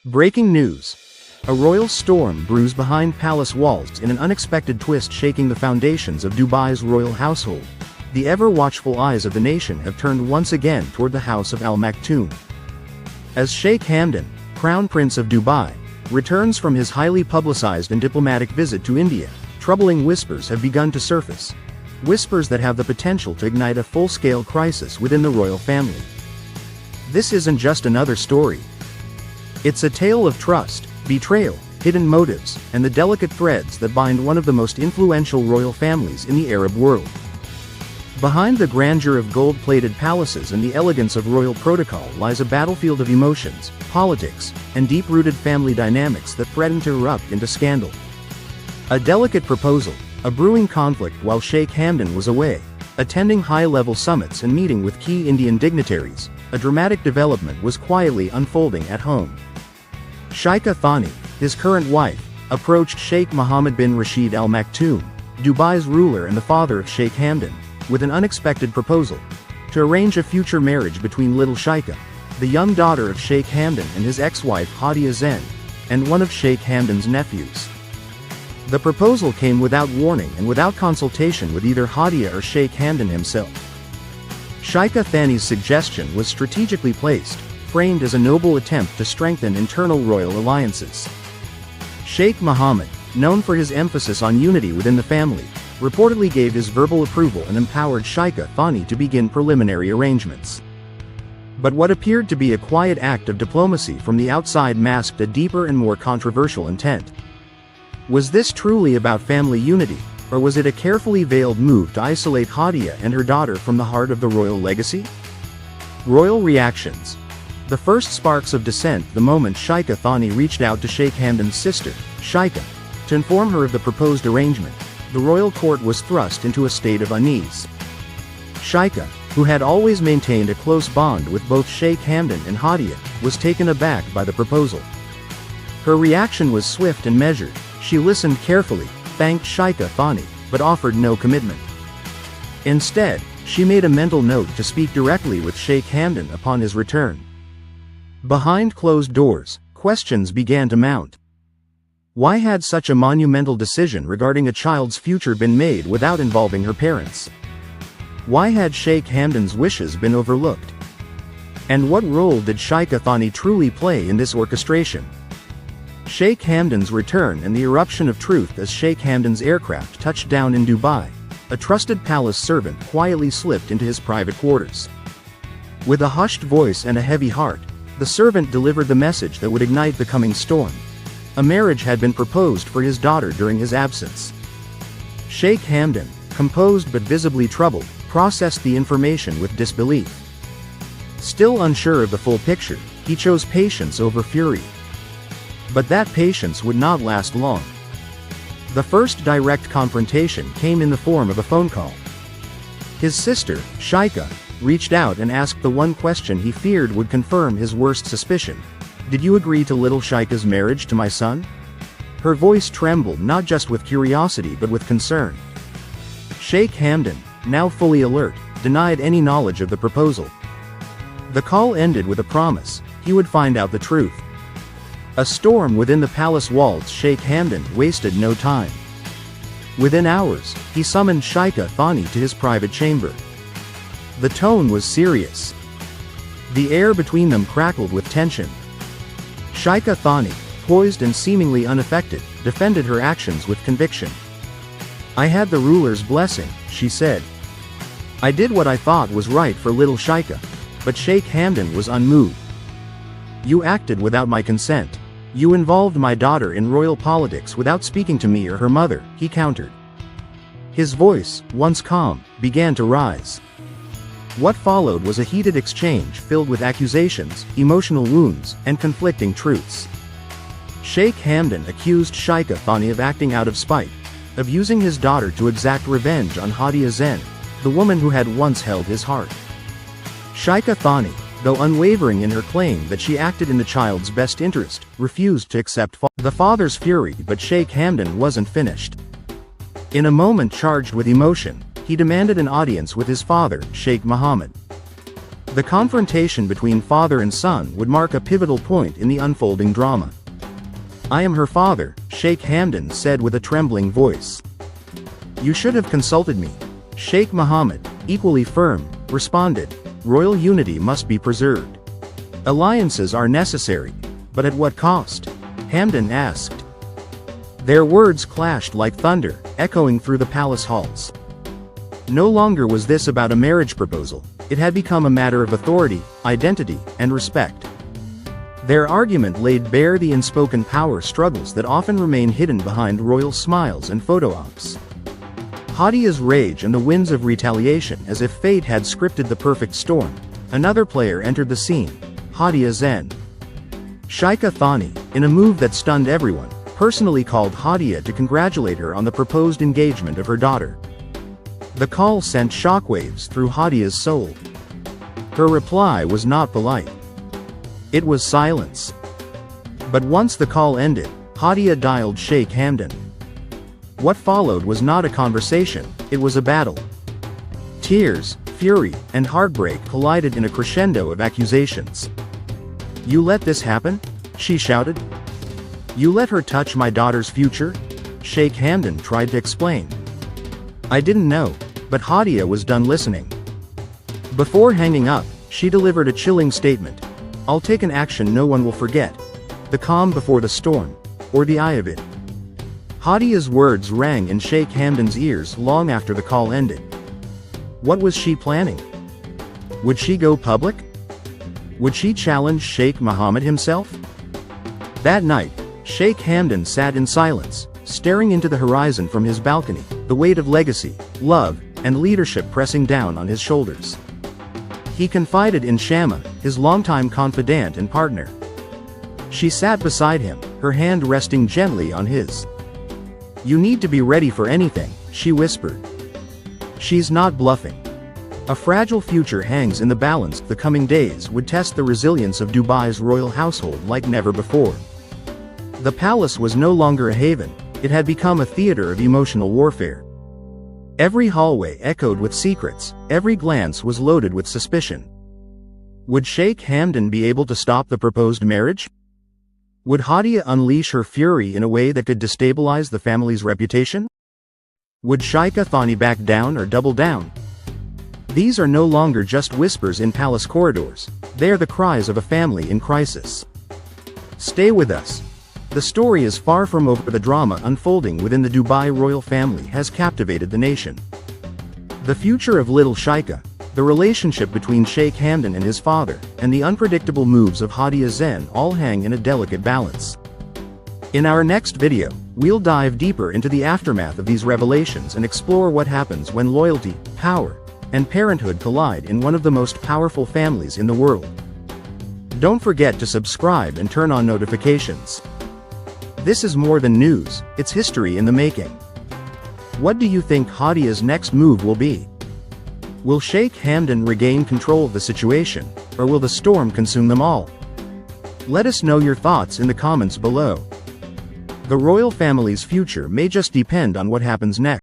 Breaking news. A royal storm brews behind palace walls in an unexpected twist, shaking the foundations of Dubai's royal household. The ever-watchful eyes of the nation have turned once again toward the House of Al Maktoum. As Sheikh Hamdan, Crown Prince of Dubai, returns from his highly publicized and diplomatic visit to India, troubling whispers have begun to surface. Whispers that have the potential to ignite a full-scale crisis within the royal family. This isn't just another story. It's a tale of trust, betrayal, hidden motives, and the delicate threads that bind one of the most influential royal families in the Arab world. Behind the grandeur of gold-plated palaces and the elegance of royal protocol lies a battlefield of emotions, politics, and deep-rooted family dynamics that threaten to erupt into scandal. A delicate proposal, a brewing conflict while Sheikh Hamdan was away, attending high-level summits and meeting with key Indian dignitaries. A dramatic development was quietly unfolding at home. Sheikha Thani, his current wife, approached Sheikh Mohammed bin Rashid Al Maktoum, Dubai's ruler and the father of Sheikh Hamdan, with an unexpected proposal to arrange a future marriage between little Sheikha, the young daughter of Sheikh Hamdan, and his ex-wife Hadia Zen, and one of Sheikh Hamdan's nephews. The proposal came without warning and without consultation with either Hadia or Sheikh Hamdan himself. Sheikha Thani's suggestion was strategically placed, framed as a noble attempt to strengthen internal royal alliances. Sheikh Mohammed, known for his emphasis on unity within the family, reportedly gave his verbal approval and empowered Sheikha Thani to begin preliminary arrangements. But what appeared to be a quiet act of diplomacy from the outside masked a deeper and more controversial intent. Was this truly about family unity, or was it a carefully veiled move to isolate Hadia and her daughter from the heart of the royal legacy? Royal reactions. The first sparks of dissent the moment Sheikha Thani reached out to Sheikh Hamdan's sister, Sheikha, to inform her of the proposed arrangement. The royal court was thrust into a state of unease. Sheikha, who had always maintained a close bond with both Sheikh Hamdan and Hadia, was taken aback by the proposal. Her reaction was swift and measured. She listened carefully, thanked Sheikha Thani, but offered no commitment. Instead, she made a mental note to speak directly with Sheikh Hamdan upon his return. Behind closed doors, questions began to mount. Why had such a monumental decision regarding a child's future been made without involving her parents? Why had Sheikh Hamdan's wishes been overlooked? And what role did Sheikha Thani truly play in this orchestration? Sheikh Hamdan's return and the eruption of truth. As Sheikh Hamdan's aircraft touched down in Dubai, a trusted palace servant quietly slipped into his private quarters. With a hushed voice and a heavy heart, the servant delivered the message that would ignite the coming storm. A marriage had been proposed for his daughter during his absence. Sheikh Hamdan, composed but visibly troubled, processed the information with disbelief. Still unsure of the full picture, he chose patience over fury. But that patience would not last long. The first direct confrontation came in the form of a phone call. His sister, Sheikha, reached out and asked the one question he feared would confirm his worst suspicion. "Did you agree to little Sheikha's marriage to my son?" Her voice trembled not just with curiosity but with concern. Sheikh Hamdan, now fully alert, denied any knowledge of the proposal. The call ended with a promise: he would find out the truth. A storm within the palace walls. Sheikh Hamdan wasted no time. Within hours, he summoned Sheikha Thani to his private chamber. The tone was serious. The air between them crackled with tension. Sheikha Thani, poised and seemingly unaffected, defended her actions with conviction. "I had the ruler's blessing," she said. "I did what I thought was right for little Sheikha." But Sheikh Hamdan was unmoved. "You acted without my consent. You involved my daughter in royal politics without speaking to me or her mother," he countered. His voice, once calm, began to rise. What followed was a heated exchange filled with accusations, emotional wounds, and conflicting truths. Sheikh Hamdan accused Sheikha Thani of acting out of spite, of using his daughter to exact revenge on Hadia Zen, the woman who had once held his heart. Sheikha Thani, though unwavering in her claim that she acted in the child's best interest, refused to accept the father's fury. But Sheikh Hamdan wasn't finished. In a moment charged with emotion, he demanded an audience with his father, Sheikh Mohammed. The confrontation between father and son would mark a pivotal point in the unfolding drama. "I am her father," Sheikh Hamdan said with a trembling voice. "You should have consulted me." Sheikh Mohammed, equally firm, responded, "Royal unity must be preserved. Alliances are necessary, but at what cost?" Hamdan asked. Their words clashed like thunder, echoing through the palace halls. No longer was this about a marriage proposal, it had become a matter of authority, identity, and respect. Their argument laid bare the unspoken power struggles that often remain hidden behind royal smiles and photo ops. Hadia's rage and the winds of retaliation, as if fate had scripted the perfect storm. Another player entered the scene, Hadia Zen. Sheikh Thani, in a move that stunned everyone, personally called Hadia to congratulate her on the proposed engagement of her daughter. The call sent shockwaves through Hadia's soul. Her reply was not polite. It was silence. But once the call ended, Hadia dialed Sheikh Hamdan. What followed was not a conversation, it was a battle. Tears, fury, and heartbreak collided in a crescendo of accusations. "You let this happen?" she shouted. "You let her touch my daughter's future?" Sheikh Hamdan tried to explain. "I didn't know," but Hadia was done listening. Before hanging up, she delivered a chilling statement. "I'll take an action no one will forget. The calm before the storm, or the eye of it." Hadia's words rang in Sheikh Hamdan's ears long after the call ended. What was she planning? Would she go public? Would she challenge Sheikh Mohammed himself? That night, Sheikh Hamdan sat in silence, staring into the horizon from his balcony, the weight of legacy, love, and leadership pressing down on his shoulders. He confided in Shama, his longtime confidant and partner. She sat beside him, her hand resting gently on his. "You need to be ready for anything," she whispered. She's not bluffing. A fragile future hangs in the balance. The coming days would test the resilience of Dubai's royal household like never before. The palace was no longer a haven, it had become a theater of emotional warfare. Every hallway echoed with secrets, every glance was loaded with suspicion. Would Sheikh Hamdan be able to stop the proposed marriage? Would Hadia unleash her fury in a way that could destabilize the family's reputation? Would Sheikh Thani back down or double down? These are no longer just whispers in palace corridors, they are the cries of a family in crisis. Stay with us. The story is far from over. The drama unfolding within the Dubai royal family has captivated the nation. The future of little Sheikha, the relationship between Sheikh Hamdan and his father, and the unpredictable moves of Hadia Zen all hang in a delicate balance. In our next video, we'll dive deeper into the aftermath of these revelations and explore what happens when loyalty, power, and parenthood collide in one of the most powerful families in the world. Don't forget to subscribe and turn on notifications. This is more than news, it's history in the making. What do you think Hadia's next move will be? Will Sheikh Hamdan regain control of the situation, or will the storm consume them all? Let us know your thoughts in the comments below. The royal family's future may just depend on what happens next.